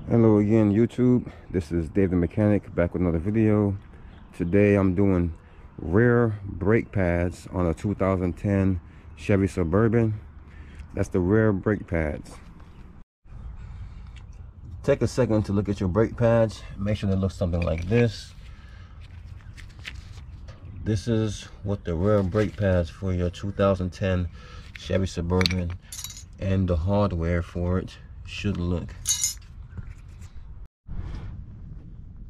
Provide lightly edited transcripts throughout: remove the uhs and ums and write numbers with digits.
Hello again, YouTube. This is Dave the Mechanic back with another video. Today I'm doing rear brake pads on a 2010 Chevy Suburban. That's the rear brake pads. Take a second to look at your brake pads. Make sure they look something like this. This is what the rear brake pads for your 2010 Chevy Suburban and the hardware for it should look.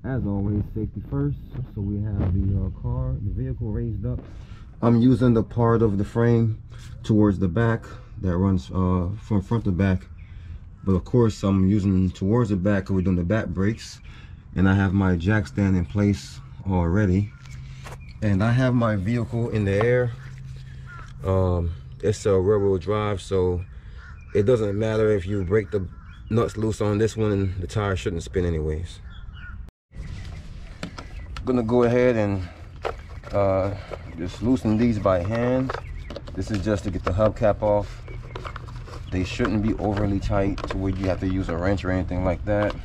As always, safety first. So we have the vehicle raised up. I'm using the part of the frame towards the back that runs from front to back. But of course, I'm using towards the back because we're doing the back brakes. And I have my jack stand in place already. And I have my vehicle in the air. It's a rear-wheel drive, so it doesn't matter if you break the nuts loose on this one, and the tire shouldn't spin anyways. I'm gonna go ahead and just loosen these by hand. This is just to get the hubcap off. They shouldn't be overly tight to where you have to use a wrench or anything like that.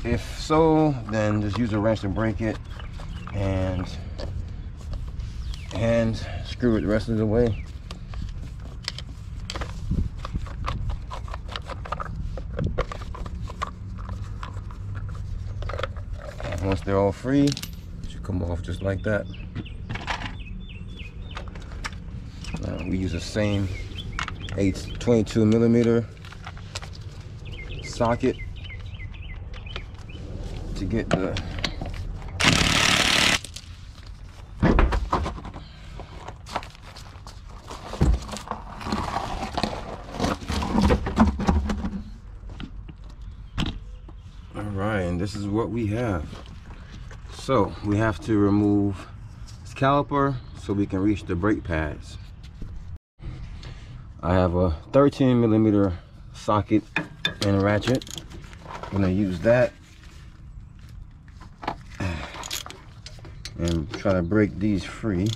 If so, then just use a wrench to break it and screw it the rest of the way. Once they're all free, it should come off just like that. We use the same 22mm socket to get the Alright, and this is what we have. So we have to remove this caliper so we can reach the brake pads. I have a 13mm socket and ratchet. I'm gonna use that and try to break these free.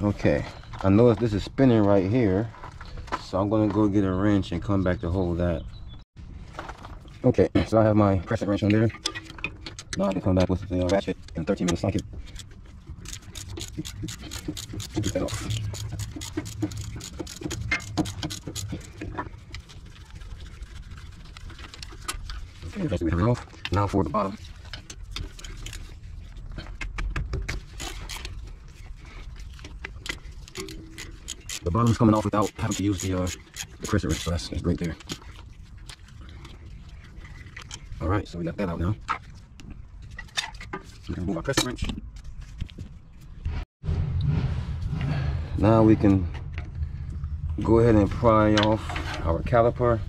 Okay, I notice this is spinning right here, so I'm gonna go get a wrench and come back to hold that. Okay, so I have my crescent wrench on there. Now I can come back with the ratchet and 13mm socket. Get that off. Okay, that's we have it off. Now for the bottom. The bottom's coming off without having to use the crescent wrench, so that's great there. Alright, so we got that out now. We can remove our crescent wrench. Now we can go ahead and pry off our caliper.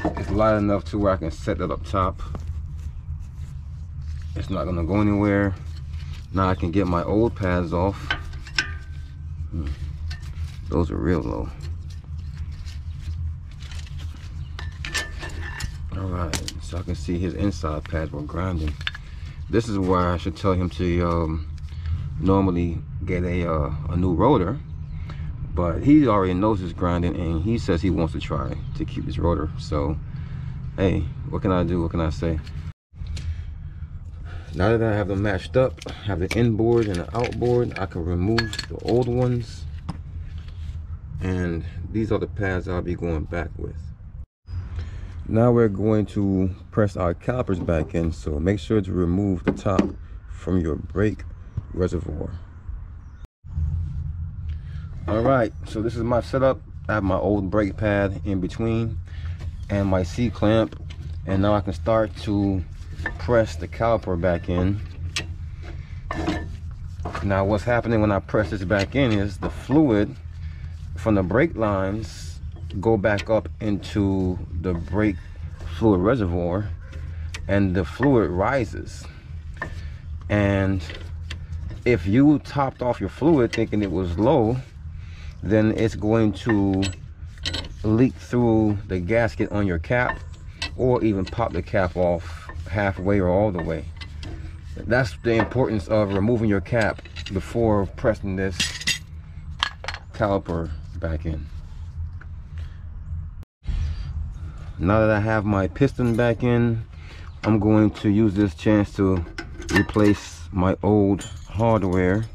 It's light enough to where I can set that up top. It's not gonna go anywhere. Now I can get my old pads off. Those are real low. Alright, so I can see his inside pads were grinding. This is where I should tell him to normally get a new rotor, but he already knows his grinding and he says he wants to try to keep his rotor. So hey, what can I do? What can I say? Now that I have them matched up, have the inboard and the outboard, I can remove the old ones, and these are the pads I'll be going back with. Now we're going to press our calipers back in, so make sure to remove the top from your brake reservoir. Alright, so this is my setup. I have my old brake pad in between and my C-clamp, and now I can start to press the caliper back in. Now what's happening when I press this back in is the fluid from the brake lines go back up into the brake fluid reservoir, and the fluid rises. And if you topped off your fluid thinking it was low, then it's going to leak through the gasket on your cap, or even pop the cap off halfway or all the way. That's the importance of removing your cap before pressing this caliper back in. Now that I have my piston back in, I'm going to use this chance to replace my old hardware.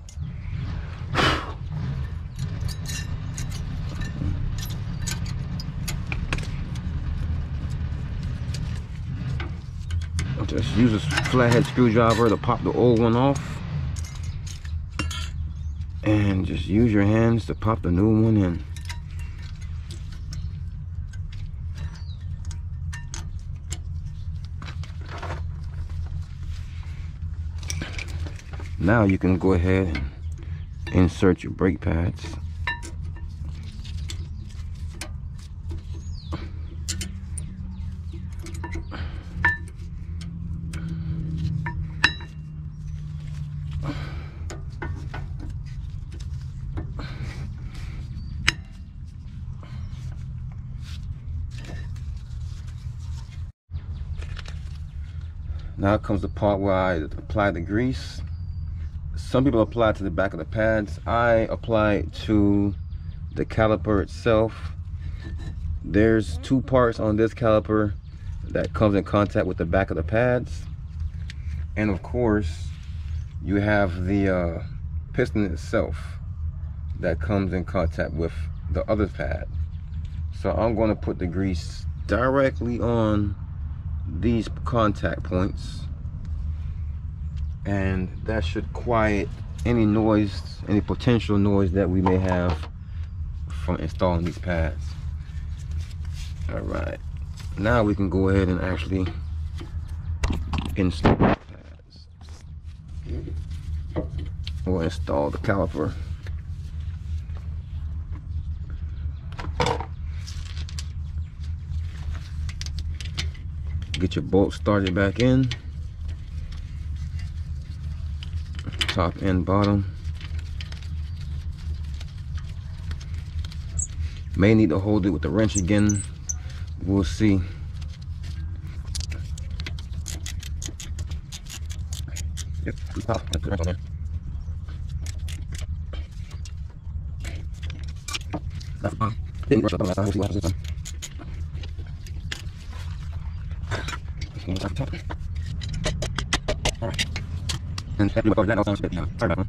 Just use a flathead screwdriver to pop the old one off, and just use your hands to pop the new one in. Now you can go ahead and insert your brake pads. Now comes the part where I apply the grease. Some people apply it to the back of the pads. I apply it to the caliper itself. There's two parts on this caliper that comes in contact with the back of the pads. And of course, you have the piston itself that comes in contact with the other pad. So I'm going to put the grease directly on these contact points, and that should quiet any noise, any potential noise that we may have from installing these pads. All right, now we can go ahead and actually install the pads or install the caliper. Get your bolt started back in, top and bottom. May need to hold it with the wrench again, we'll see. Yep, put the wrench on there. That's fine. Didn't brush up on that side, we'll see what happens this time. Alright. And that now sounds good. Sorry about that.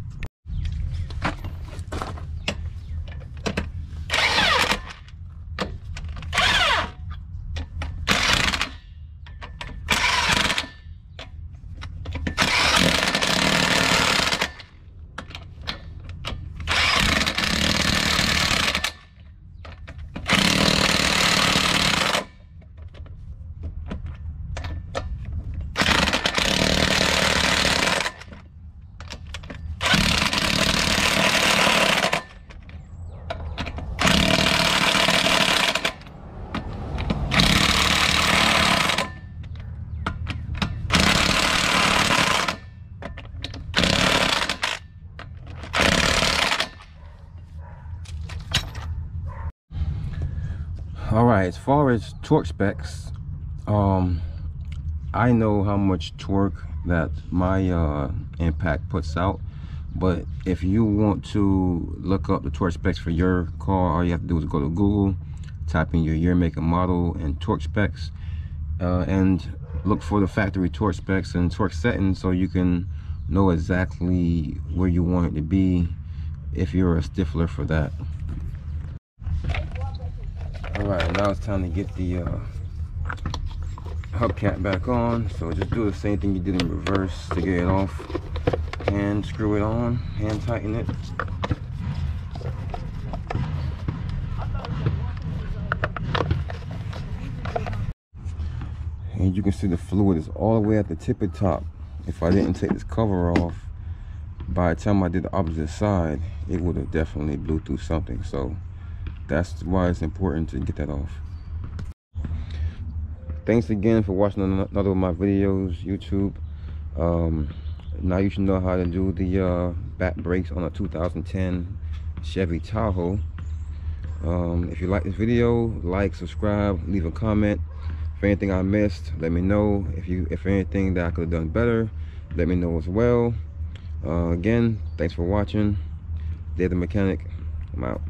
Alright, as far as torque specs, I know how much torque that my impact puts out, but if you want to look up the torque specs for your car, all you have to do is go to Google, type in your year, make, and model, and torque specs, and look for the factory torque specs and torque settings so you can know exactly where you want it to be if you're a stickler for that. Alright, now it's time to get the hubcap back on. So just do the same thing you did in reverse to get it off. Hand screw it on, hand tighten it. And you can see the fluid is all the way at the tippy top. If I didn't take this cover off, by the time I did the opposite side, it would have definitely blew through something. So that's why it's important to get that off. Thanks again for watching another of my videos, YouTube. Now you should know how to do the back brakes on a 2010 Chevy Tahoe. If you like this video, like, subscribe, leave a comment. If anything I missed, let me know. If anything that I could have done better, let me know as well. Again, thanks for watching. Dave the Mechanic, I'm out.